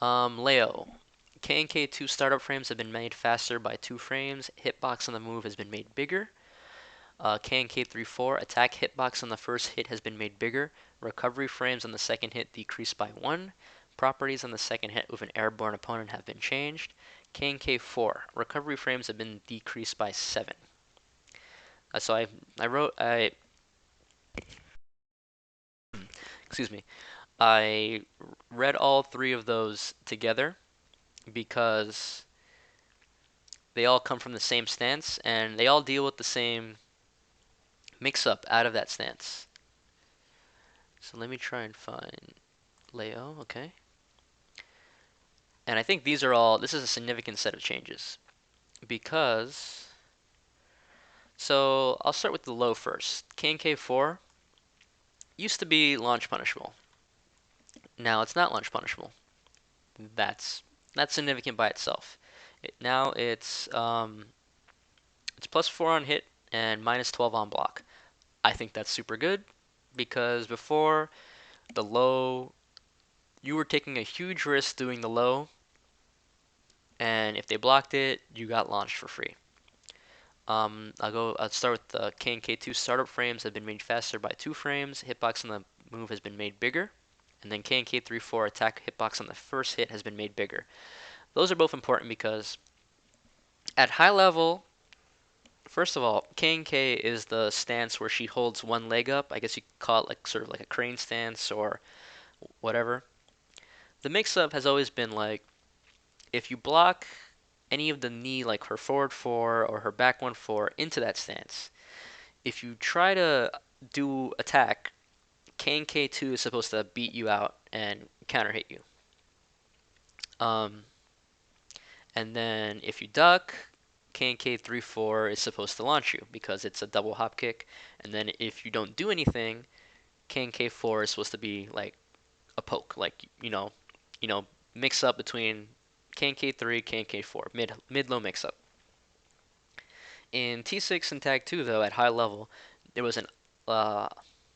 Leo. K and K2 startup frames have been made faster by 2 frames. Hitbox on the move has been made bigger. K and K3-4 attack hitbox on the first hit has been made bigger. Recovery frames on the second hit decreased by 1. Properties on the second hit with an airborne opponent have been changed. K and K4 recovery frames have been decreased by 7. So I wrote I excuse me. I read all three of those together because they all come from the same stance and they all deal with the same mix-up out of that stance. So let me try and find Leo, okay? And I think this is a significant set of changes because, so I'll start with the low first. K and K4 used to be launch punishable. Now it's not launch punishable. That's that's significant by itself. Now it's +4 on hit and -12 on block. I think that's super good because before the low, you were taking a huge risk doing the low, and if they blocked it, you got launched for free. I'll start with the K and K2 startup frames have been made faster by 2 frames. Hitbox on the move has been made bigger. And then K and K3-4 attack hitbox on the first hit has been made bigger. Those are both important because at high level, first of all, K and K is the stance where she holds one leg up. I guess you could call it like sort of like a crane stance or whatever. The mix-up has always been like if you block any of the knee, like her forward 4 or her back 1-4 into that stance, if you try to do attack, K and K2 is supposed to beat you out and counter hit you. Um, and then if you duck, K and K3-4 is supposed to launch you because it's a double hop kick. And then if you don't do anything, K and K4 is supposed to be like a poke, like you know, mix up between K and K3, K and K4, mid low mix up. In T6 and Tag 2 though, at high level, there was an uh,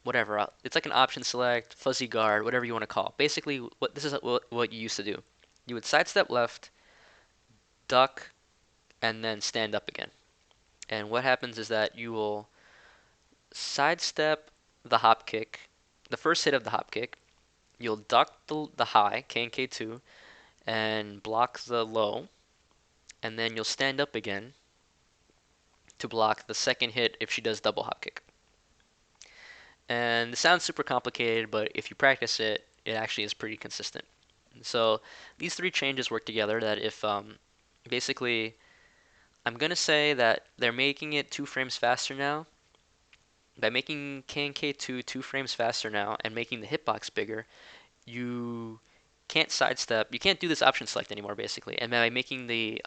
whatever. It's like an option select, fuzzy guard, whatever you want to call it. Basically, what you used to do. You would sidestep left, duck, and then stand up again. And what happens is that you will sidestep the hop kick, the first hit of the hop kick. You'll duck the high, K and K2, and block the low, and then you'll stand up again to block the second hit if she does double hop kick. And it sounds super complicated, but if you practice it, it actually is pretty consistent. So these three changes work together. That if basically, I'm gonna say that they're making it 2 frames faster now. By making K and K2 2 frames faster now and making the hitbox bigger, you can't sidestep. You can't do this option select anymore, basically. And by making the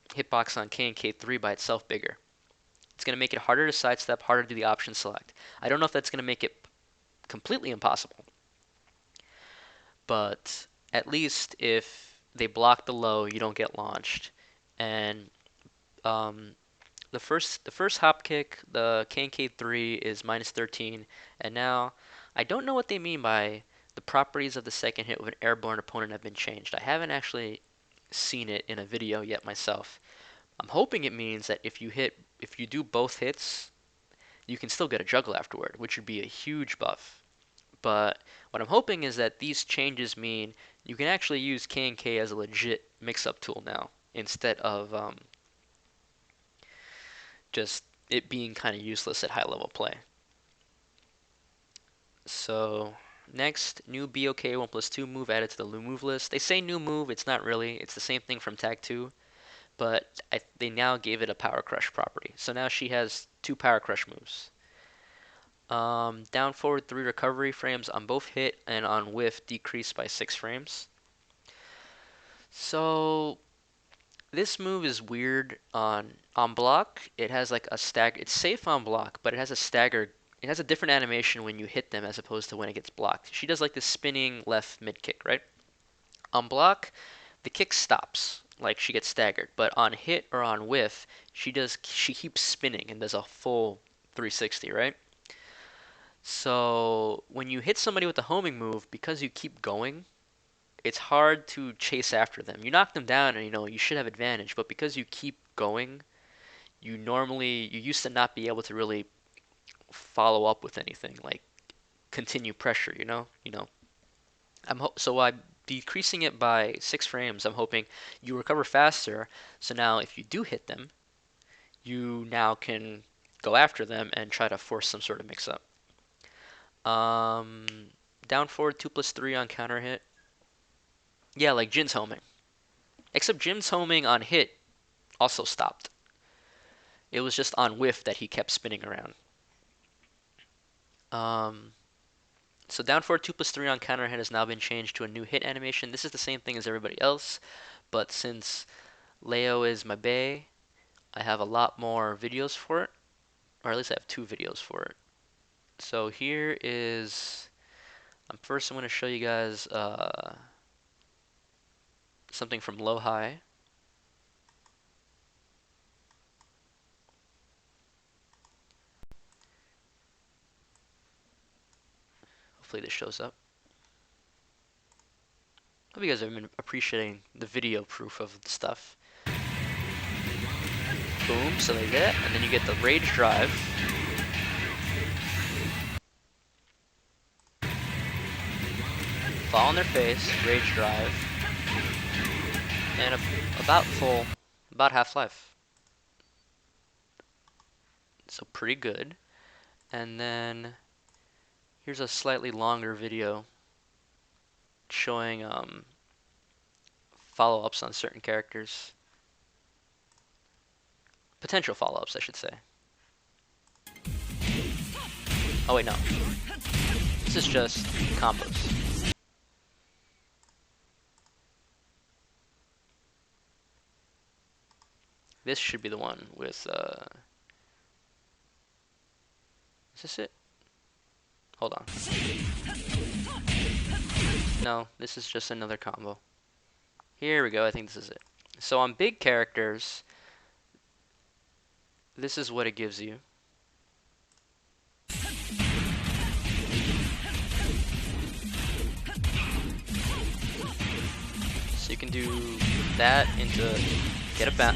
hitbox on K and K3 by itself bigger, it's going to make it harder to sidestep, harder to do the option select. I don't know if that's going to make it completely impossible, but at least if they block the low, you don't get launched. And um, the first hop kick, the K and K3 is -13, and now I don't know what they mean by the properties of the second hit with an airborne opponent have been changed. I haven't actually seen it in a video yet myself. I'm hoping it means that if you do both hits, you can still get a juggle afterward, which would be a huge buff. But what I'm hoping is that these changes mean you can actually use K and K as a legit mix-up tool now, instead of just it being kind of useless at high level play. So next, new BOK 1+2 move added to the new move list. They say new move, it's not really. It's the same thing from Tag 2, but they now gave it a Power Crush property. So now she has 2 Power Crush moves. Down forward 3 recovery frames on both hit and on whiff decreased by 6 frames. So this move is weird on block. It has like a stagger. It's safe on block, but it has a stagger. It has a different animation when you hit them as opposed to when it gets blocked. She does like this spinning left mid kick, right? On block, the kick stops, like she gets staggered. But on hit or on whiff, she keeps spinning and does a full 360, right? So when you hit somebody with a homing move, because you keep going, it's hard to chase after them. You knock them down and you should have advantage, but because you keep going, you used to not be able to really follow up with anything, like continue pressure. So by decreasing it by 6 frames, I'm hoping you recover faster. So now if you do hit them, you now can go after them and try to force some sort of mix up. Um, Down forward 2+3 on counter hit. Yeah, like Jin's homing. Except Jin's homing on hit also stopped. It was just on whiff that he kept spinning around. Um, so down forward 2+3 on counter hit has now been changed to a new hit animation. This is the same thing as everybody else, but since Leo is my bae, I have a lot more videos for it, or at least I have 2 videos for it. So here is, first I'm going to show you guys something from low high. Hopefully this shows up. Hope you guys have been appreciating the video proof of the stuff. Boom, so they get, and then you get the rage drive. Fall on their face, rage drive, and about half-life. So pretty good. And then here's a slightly longer video showing follow-ups on certain characters. Potential follow-ups, I should say. Oh wait, no. This is just combos. This should be the one with, is this it? Hold on. No, this is just another combo. Here we go, I think this is it. So on big characters, this is what it gives you. So you can do that into get a bat.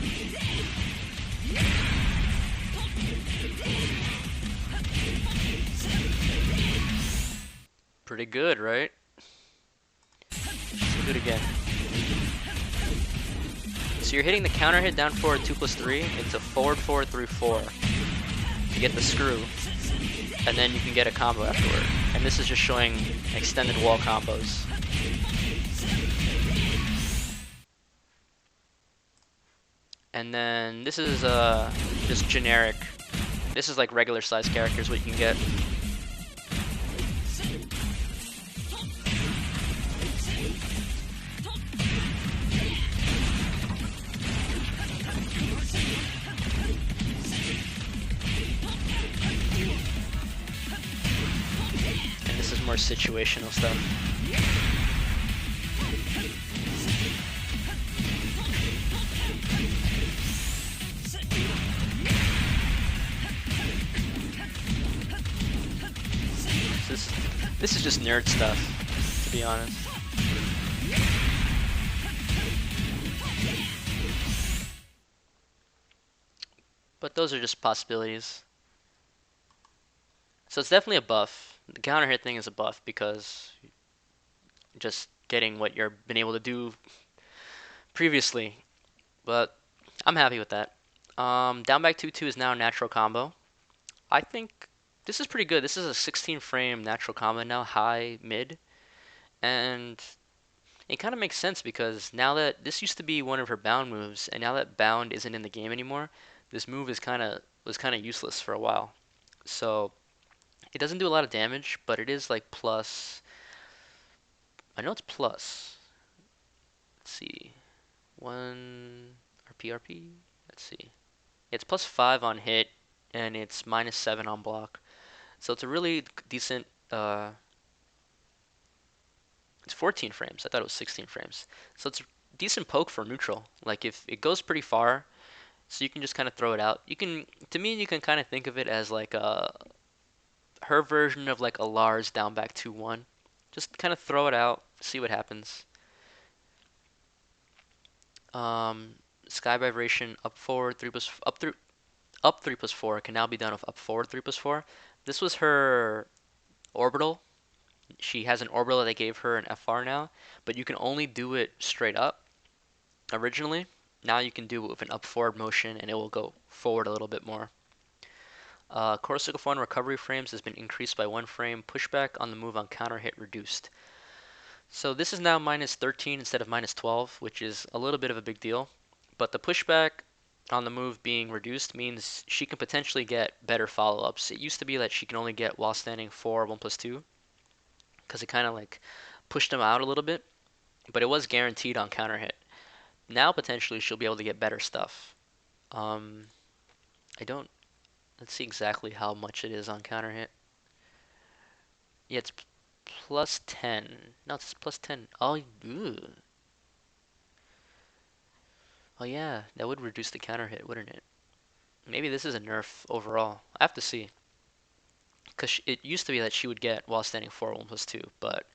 Pretty good, right? Let's do it again. So you're hitting the counter hit down forward 2+3 into forward 3/4 to get the screw, and then you can get a combo afterward. And this is just showing extended wall combos. And then this is just generic. This is like regular size characters, what you can get. And this is more situational stuff. This is just nerd stuff, to be honest. But those are just possibilities. So it's definitely a buff. The counter hit thing is a buff because just getting what you've been able to do previously. But I'm happy with that. Down back 2-2 is now a natural combo. I think this is pretty good. This is a 16 frame natural combo now, high, mid. And it kind of makes sense because now that this used to be one of her bound moves, and now that bound isn't in the game anymore, this move was kind of useless for a while. So it doesn't do a lot of damage, but it is like plus. I know it's plus. Let's see, 1 RP. Let's see. It's +5 on hit, and it's -7 on block. So it's a really decent. It's 14 frames. I thought it was 16 frames. So it's a decent poke for neutral. Like if it goes pretty far, so you can just kind of throw it out. To me, you can kind of think of it as like her version of like a Lars down back 2-1. Just kind of throw it out, see what happens. Um, Sky Vibration up forward 3 plus up 3 plus 4 can now be done with up forward 3 plus 4. This was her orbital. She has an orbital that they gave her an FR now, but you can only do it straight up originally. Now you can do it with an up forward motion and it will go forward a little bit more. Corsica 1 recovery frames has been increased by 1 frame. Pushback on the move on counter hit reduced. So this is now minus 13 instead of minus 12, which is a little bit of a big deal. But the pushback on the move being reduced means she can potentially get better follow-ups. It used to be that she can only get while standing 4, 1 plus 2, because it kind of like pushed them out a little bit, but it was guaranteed on counter hit. Now potentially she'll be able to get better stuff. Um, I don't, let's see exactly how much it is on counter hit. Yeah, it's plus 10. No, it's plus 10. Oh, ew. Oh yeah, that would reduce the counter hit, wouldn't it? Maybe this is a nerf overall. I have to see. Because it used to be that she would get while standing 4, 1 plus 2, but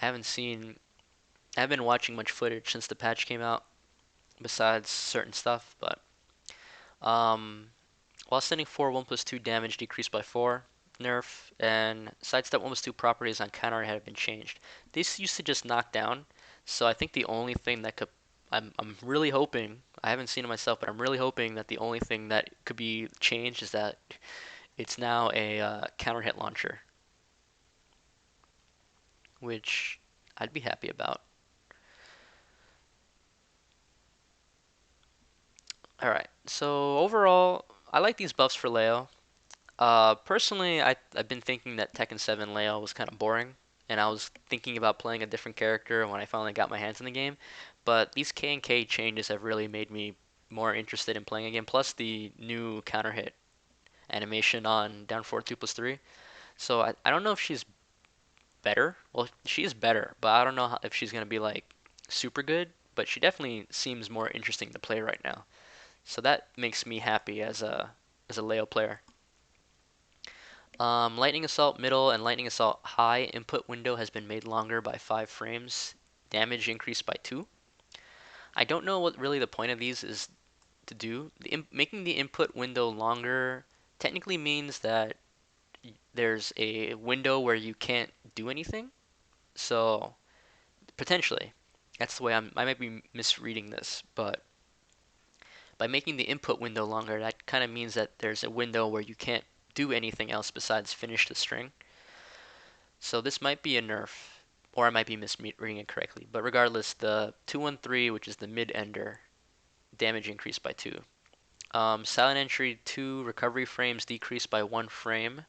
I haven't seen. I haven't been watching much footage since the patch came out, besides certain stuff, but. Um, while standing 4, 1 plus 2 damage decreased by 4, nerf, and sidestep 1 plus 2 properties on counter have been changed. This used to just knock down, so I think the only thing that could. I'm really hoping, I haven't seen it myself, but I'm really hoping that the only thing that could be changed is that it's now a counter hit launcher, which I'd be happy about. All right, so overall, I like these buffs for Leo. Personally, I've been thinking that Tekken 7 Leo was kind of boring, and I was thinking about playing a different character when I finally got my hands in the game. But these K and K changes have really made me more interested in playing again. Plus the new counter hit animation on down forward 2 plus 3. So I don't know if she's better. Well, she is better, but I don't know if she's gonna be like super good. But she definitely seems more interesting to play right now. So that makes me happy as a Leo player. Lightning Assault middle and Lightning Assault high input window has been made longer by 5 frames. Damage increased by 2. I don't know what really the point of these is to do. Making the input window longer technically means that there's a window where you can't do anything. So potentially, that's the way I might be misreading this, but by making the input window longer, that kind of means that there's a window where you can't do anything else besides finish the string. So this might be a nerf, or I might be misreading it correctly. But regardless, the 213, which is the mid-ender, damage increased by 2. Silent Entry 2 recovery frames decreased by 1 frame.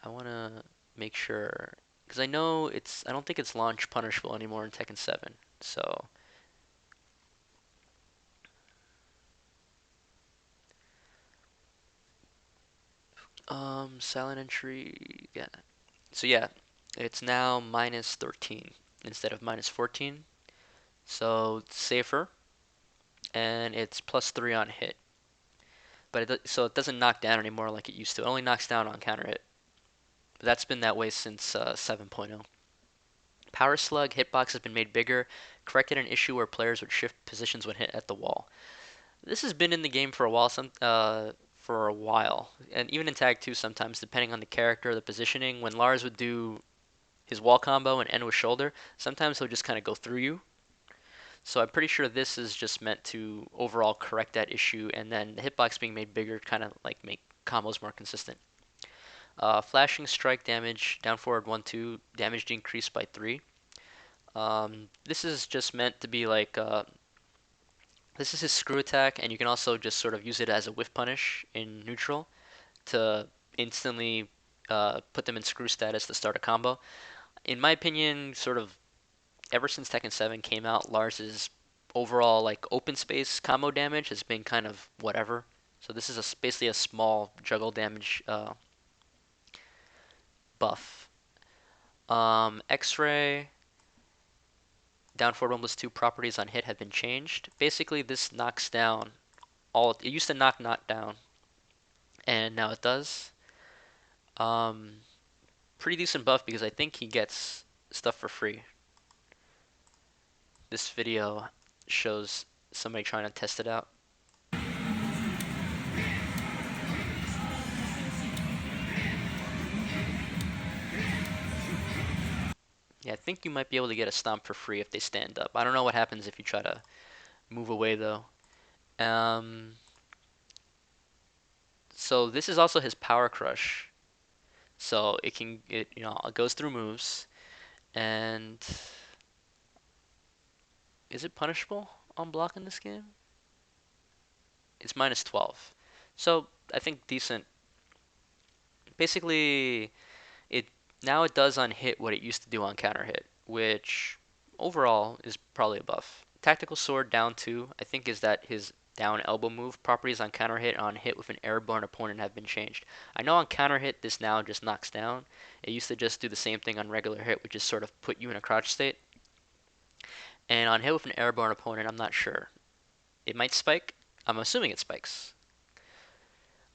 I want to make sure, because I don't think it's launch punishable anymore in Tekken 7. So, Silent Entry, yeah. So yeah, it's now minus 13 instead of minus 14. So it's safer, and it's plus 3 on hit. But so it doesn't knock down anymore like it used to. It only knocks down on counter hit. But that's been that way since 7.0. Power Slug hitbox has been made bigger, corrected an issue where players would shift positions when hit at the wall. This has been in the game for a while, and even in Tag 2 sometimes, depending on the character, the positioning. When Lars would do his wall combo and end with shoulder, sometimes he'll just kind of go through you. So I'm pretty sure this is just meant to overall correct that issue, and then the hitbox being made bigger kind of like make combos more consistent. Flashing strike damage down forward 1-2 damage decreased by 3. This is just meant to be like this is his screw attack, and you can also just sort of use it as a whiff punish in neutral to instantly put them in screw status to start a combo. In my opinion, sort of ever since Tekken 7 came out, Lars's overall like open space combo damage has been kind of whatever. So this is basically a small juggle damage buff. X-ray down forward 1 plus 2 properties on hit have been changed. Basically, this knocks down all. It used to knock down, and now it does. Um, Pretty decent buff because I think he gets stuff for free. This video shows somebody trying to test it out. Yeah, I think you might be able to get a stomp for free if they stand up. I don't know what happens if you try to move away though. Um, so this is also his power crush. So it goes through moves and is it punishable on block in this game? It's minus 12. So I think decent. Basically, it now it does on hit what it used to do on counter hit, which overall is probably a buff. Tactical sword down 2, I think is that his down elbow move properties on counter hit and on hit with an airborne opponent have been changed. I know on counter hit this now just knocks down. It used to just do the same thing on regular hit, which is sort of put you in a crouch state. And on hit with an airborne opponent, I'm not sure. It might spike. I'm assuming it spikes.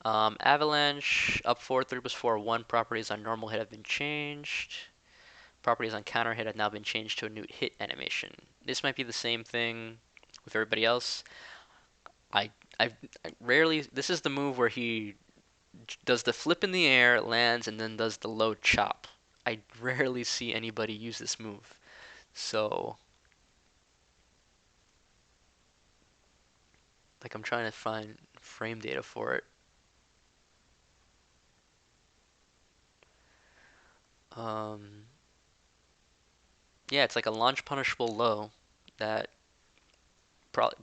Avalanche, up 4, 3 plus 4, 1 properties on normal hit have been changed. Properties on counter hit have now been changed to a new hit animation. This might be the same thing with everybody else. I, I rarely. This is the move where he does the flip in the air, lands, and then does the low chop. I rarely see anybody use this move. So, like, I'm trying to find frame data for it. Um, yeah, it's like a launch punishable low that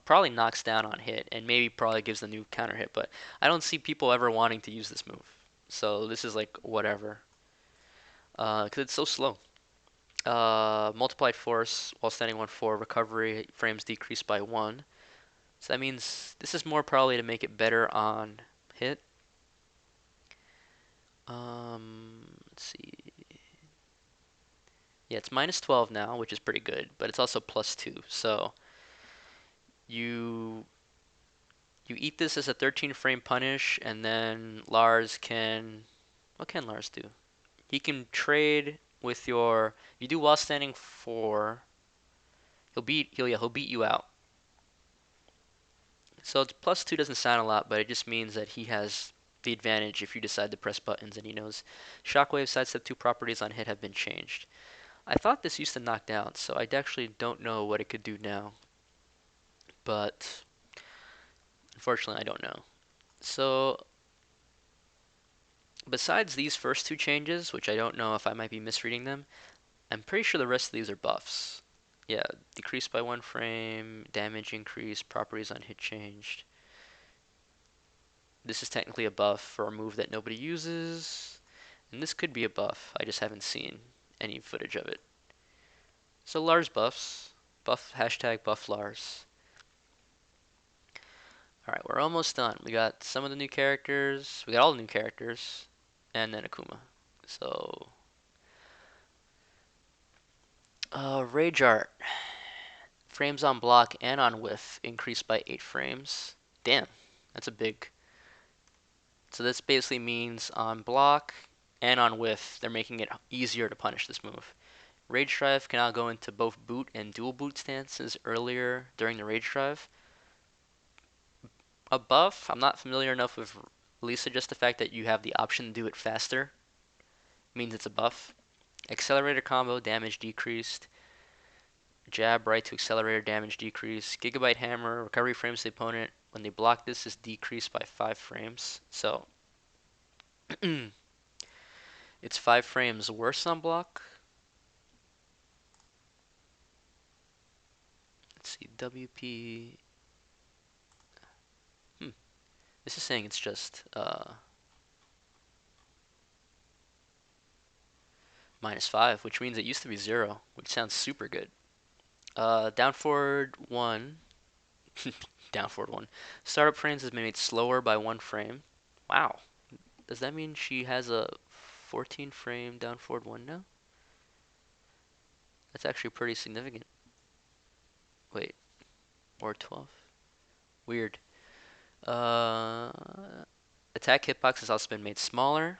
probably knocks down on hit and maybe probably gives the new counter hit, but I don't see people ever wanting to use this move. So this is like whatever, because it's so slow. Multiplied force while standing 1-4, recovery frames decreased by 1. So that means this is more probably to make it better on hit. Let's see. Yeah, it's minus 12 now, which is pretty good, but it's also plus 2. So you you eat this as a 13 frame punish, and then Lars can. What can Lars do? He can trade with your. You do while standing 4. He'll beat you out. So it's plus 2 doesn't sound a lot, but it just means that he has the advantage if you decide to press buttons, and he knows. Shockwave sidestep 2 properties on hit have been changed. I thought this used to knock down, so I actually don't know what it could do now. But unfortunately, I don't know. So besides these first two changes, which I don't know if I might be misreading them, I'm pretty sure the rest of these are buffs. Yeah, decreased by 1 frame, damage increased, properties on hit changed. This is technically a buff for a move that nobody uses, and this could be a buff. I just haven't seen any footage of it. So Lars buffs, hashtag buff Lars. All right, we're almost done. We got some of the new characters. We got all the new characters, and then Akuma. So, Rage Art. Frames on block and on whiff increased by 8 frames. Damn, that's a big. So this basically means on block and on whiff, they're making it easier to punish this move. Rage Drive can now go into both boot and dual boot stances earlier during the Rage Drive. A buff, I'm not familiar enough with Lisa, just the fact that you have the option to do it faster means it's a buff. Accelerator combo, damage decreased. Jab right to accelerator, damage decrease. Gigabyte hammer, recovery frames to the opponent. When they block this is decreased by 5 frames. So it's 5 frames worse on block. Let's see, WP. This is saying it's just minus 5, which means it used to be 0, which sounds super good. Down forward 1. Down forward 1. Startup frames has been made slower by 1 frame. Wow. Does that mean she has a 14 frame down forward 1 now? That's actually pretty significant. Wait, or 12? Weird. Uh, Attack hitbox has also been made smaller.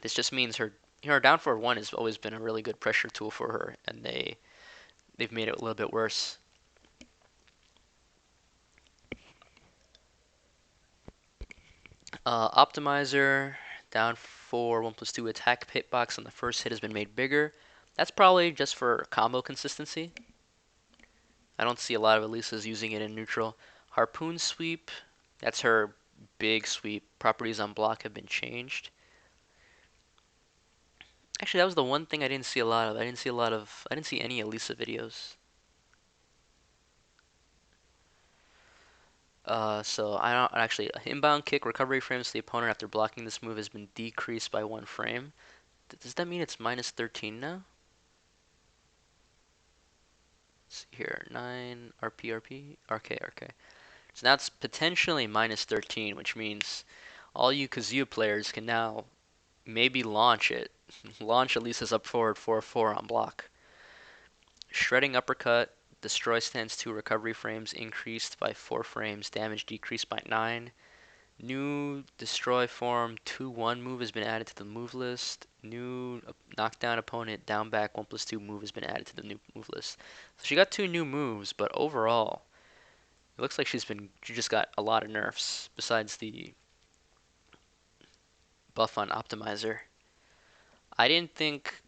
This just means her down forward 1 has always been a really good pressure tool for her, and they've made it a little bit worse. Optimizer down 4, 1 plus 2 attack hitbox on the first hit has been made bigger. That's probably just for combo consistency. I don't see a lot of Elisa's using it in neutral. Harpoon sweep, that's her big sweep. Properties on block have been changed. Actually, that was the one thing I didn't see a lot of. I didn't see any Elisa videos. So I don't actually inbound kick recovery frames to the opponent after blocking this move has been decreased by 1 frame. Does that mean it's minus 13 now? Let's see here, 9 RP RP RK RK. So now it's potentially minus 13, which means all you Kazuya players can now maybe launch it. Launch Elisa's up forward 4-4 on block. Shredding uppercut, destroy stands 2 recovery frames increased by 4 frames, damage decreased by 9. New destroy form 2-1 move has been added to the move list. New knockdown opponent down back 1 plus 2 move has been added to the new move list. So she got 2 new moves, but overall, it looks like she just got a lot of nerfs besides the buff on optimizer. I didn't think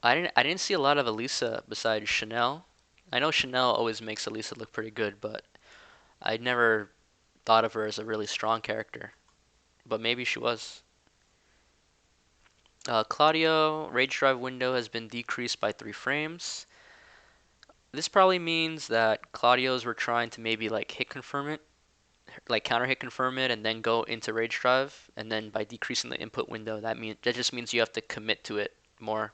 I didn't see a lot of Elisa besides Chanel. I know Chanel always makes Elisa look pretty good, but I never thought of her as a really strong character. But maybe she was. Claudio, Rage Drive window has been decreased by 3 frames. This probably means that Claudio's were trying to maybe like hit confirm it, like counter hit confirm it, and then go into Rage Drive, and then by decreasing the input window, that just means you have to commit to it more.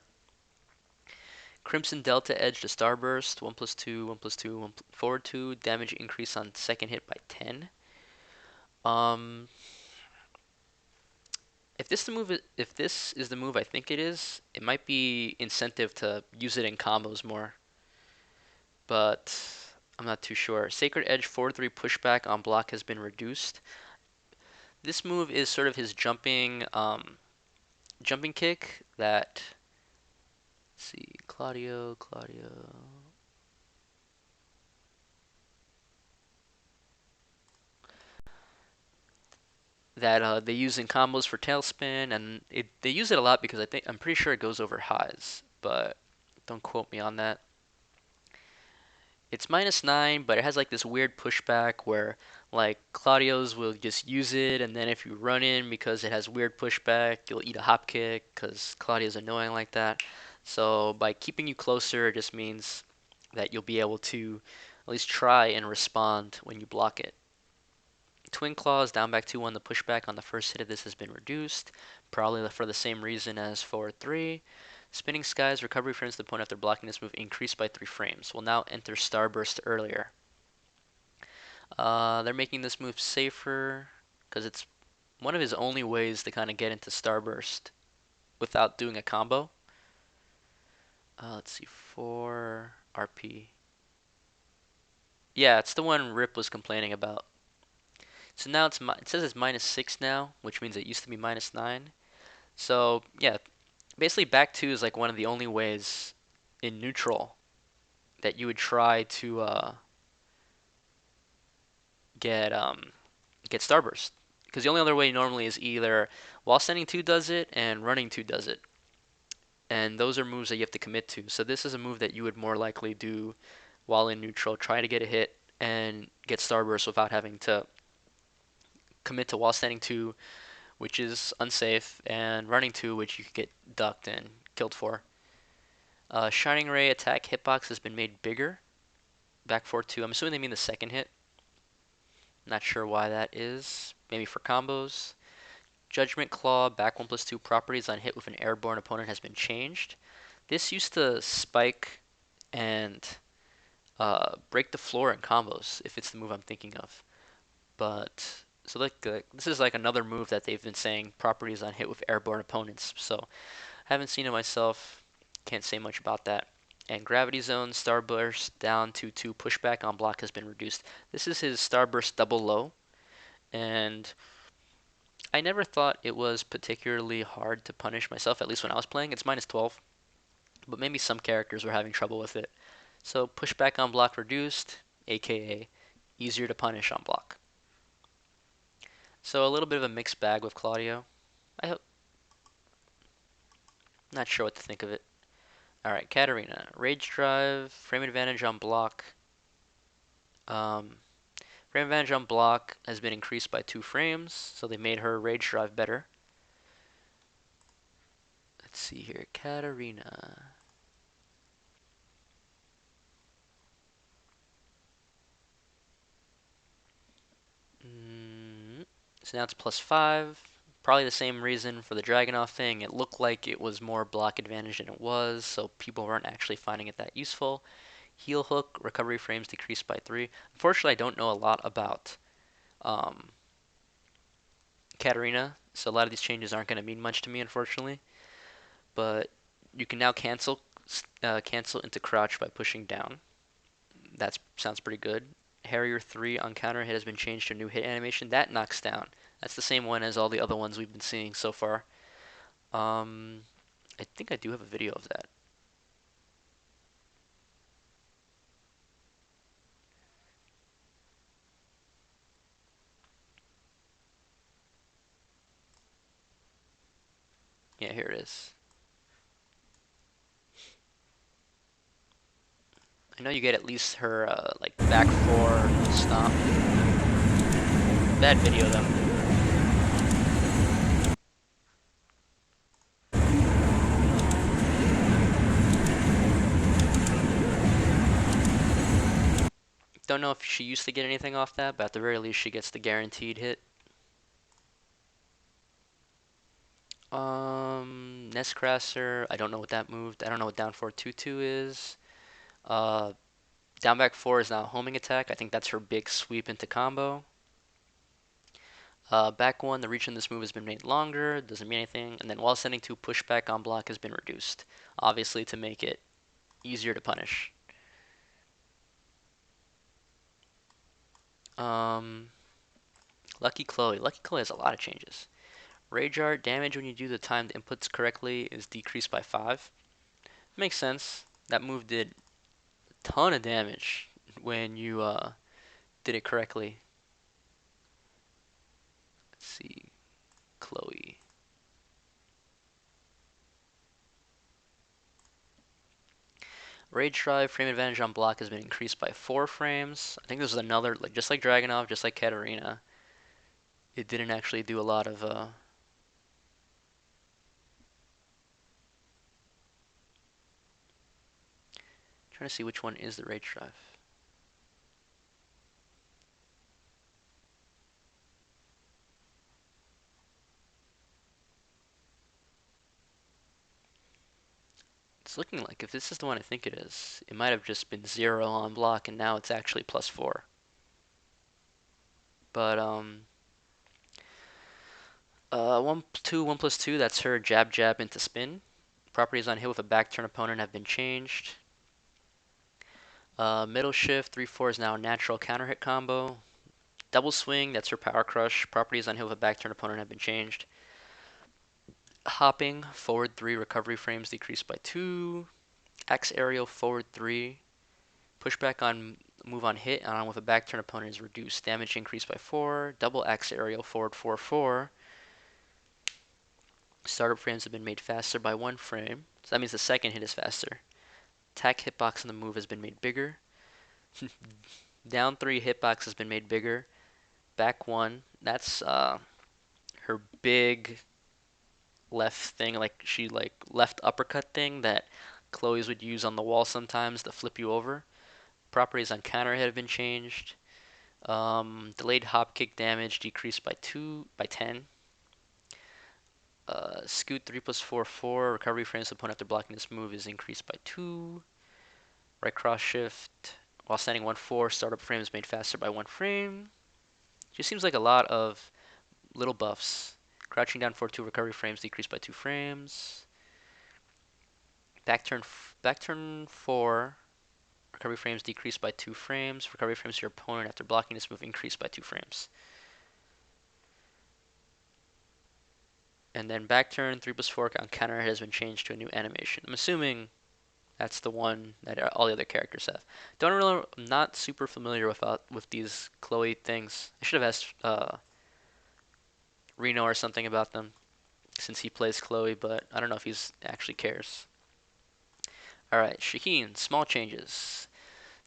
Crimson Delta Edge to Starburst, 1 plus 2, 1 plus 2, 1 forward 2, damage increase on second hit by 10. Um, if this is the move I think it is, it might be incentive to use it in combos more, but I'm not too sure. Sacred Edge forward 3 pushback on block has been reduced. This move is sort of his jumping kick that, let's see, Claudio, that they use in combos for tailspin, and they use it a lot because I'm pretty sure it goes over highs, but don't quote me on that. It's minus 9, but it has like this weird pushback where like Claudio's will just use it, and then if you run in because it has weird pushback, you'll eat a hop kick because Claudio's annoying like that. So by keeping you closer, it just means that you'll be able to at least try and respond when you block it. Twin Claws down back 2-1. The pushback on the first hit of this has been reduced, probably for the same reason as forward 3. Spinning Skies recovery frames to the point after blocking this move increased by 3 frames. Will now enter Starburst earlier. They're making this move safer because it's one of his only ways to kind of get into Starburst without doing a combo. Let's see, 4 RP. Yeah, it's the one Rip was complaining about. So now it says it's minus 6 now, which means it used to be minus 9. So yeah, basically back 2 is like one of the only ways in neutral that you would try to get get Starburst. Because the only other way normally is either while standing 2 does it and running 2 does it. And those are moves that you have to commit to. So this is a move that you would more likely do while in neutral, try to get a hit and get Starburst without having to commit to while standing 2, which is unsafe, and running 2, which you could get ducked and killed for. Shining Ray attack hitbox has been made bigger. Back 4-2. I'm assuming they mean the second hit. Not sure why that is. Maybe for combos. Judgment Claw, back 1 plus 2 properties on hit with an airborne opponent has been changed. This used to spike and break the floor in combos, if it's the move I'm thinking of. But, so like, this is like another move that they've been saying properties on hit with airborne opponents. So, haven't seen it myself, can't say much about that. And Gravity Zone, Starburst, down to 2 pushback on block has been reduced. This is his Starburst double low, and I never thought it was particularly hard to punish myself, at least when I was playing. It's minus 12, but maybe some characters were having trouble with it. So pushback on block reduced, aka easier to punish on block. So a little bit of a mixed bag with Claudio. I hope, not sure what to think of it. All right, Katarina. Rage drive, frame advantage on block. Um, Frame advantage on block has been increased by 2 frames, so they made her rage drive better. Let's see here, Katarina. Mm, so now it's +5. Probably the same reason for the Dragunov thing. It looked like it was more block advantage than it was, so people weren't actually finding it that useful. Heel hook, recovery frames decreased by 3. Unfortunately, I don't know a lot about um, Katarina, so a lot of these changes aren't going to mean much to me, unfortunately. But you can now cancel into crouch by pushing down. That sounds pretty good. Harrier 3 on counter hit has been changed to a new hit animation. That knocks down. That's the same one as all the other ones we've been seeing so far. Um, I think I do have a video of that. Yeah, here it is. I know you get at least her like back four stomp. Bad video though. Don't know if she used to get anything off that, but at the very least she gets the guaranteed hit. Nestcrasser, I don't know what that moved. I don't know what down 4-2-2 is. Uh, Down back 4 is now a homing attack. I think that's her big sweep into combo. Back 1, the reach in this move has been made longer. Doesn't mean anything. And then while sending 2, pushback on block has been reduced. Obviously to make it easier to punish. Um, Lucky Chloe. Lucky Chloe has a lot of changes. Rage Art, damage when you do the timed inputs correctly is decreased by 5. Makes sense. That move did a ton of damage when you did it correctly. Let's see. Chloe. Rage Drive, frame advantage on block has been increased by 4 frames. I think this is another, like just like Dragunov, just like Katarina, it didn't actually do a lot of trying to see which one is the Rage Drive. It's looking like if this is the one I think it is, it might have just been 0 on block and now it's actually +4. But 1+2, that's her jab jab into spin. Properties on hit with a back turn opponent have been changed. Middle shift, 3-4 is now a natural counter hit combo. Double swing, that's her power crush. Properties on hit with a back turn opponent have been changed. Hopping, forward 3, recovery frames decreased by 2. X aerial, forward 3. Pushback on move on hit and on with a back turn opponent is reduced. Damage increased by 4. Double X aerial, forward 4-4. Startup frames have been made faster by 1 frame. So that means the second hit is faster. Attack hitbox on the move has been made bigger. Down 3 hitbox has been made bigger. Back 1, that's her big left thing, like she like left uppercut thing that Chloe's would use on the wall sometimes to flip you over. Properties on counter hit have been changed. Delayed hop kick damage decreased by 10. Scoot 3+4-4. Recovery frames opponent after blocking this move is increased by 2. Right cross shift while standing 1-4. Startup frames made faster by 1 frame. Just seems like a lot of little buffs. Crouching down 4-2. Recovery frames decreased by 2 frames. Back turn 4. Recovery frames decreased by 2 frames. Recovery frames to your opponent after blocking this move increased by 2 frames. And then back turn 3+4 on counter has been changed to a new animation. I'm assuming that's the one that all the other characters have. I'm not super familiar with these Chloe things. I should have asked Reno or something about them since he plays Chloe, but I don't know if he's actually cares. All right, Shaheen, small changes.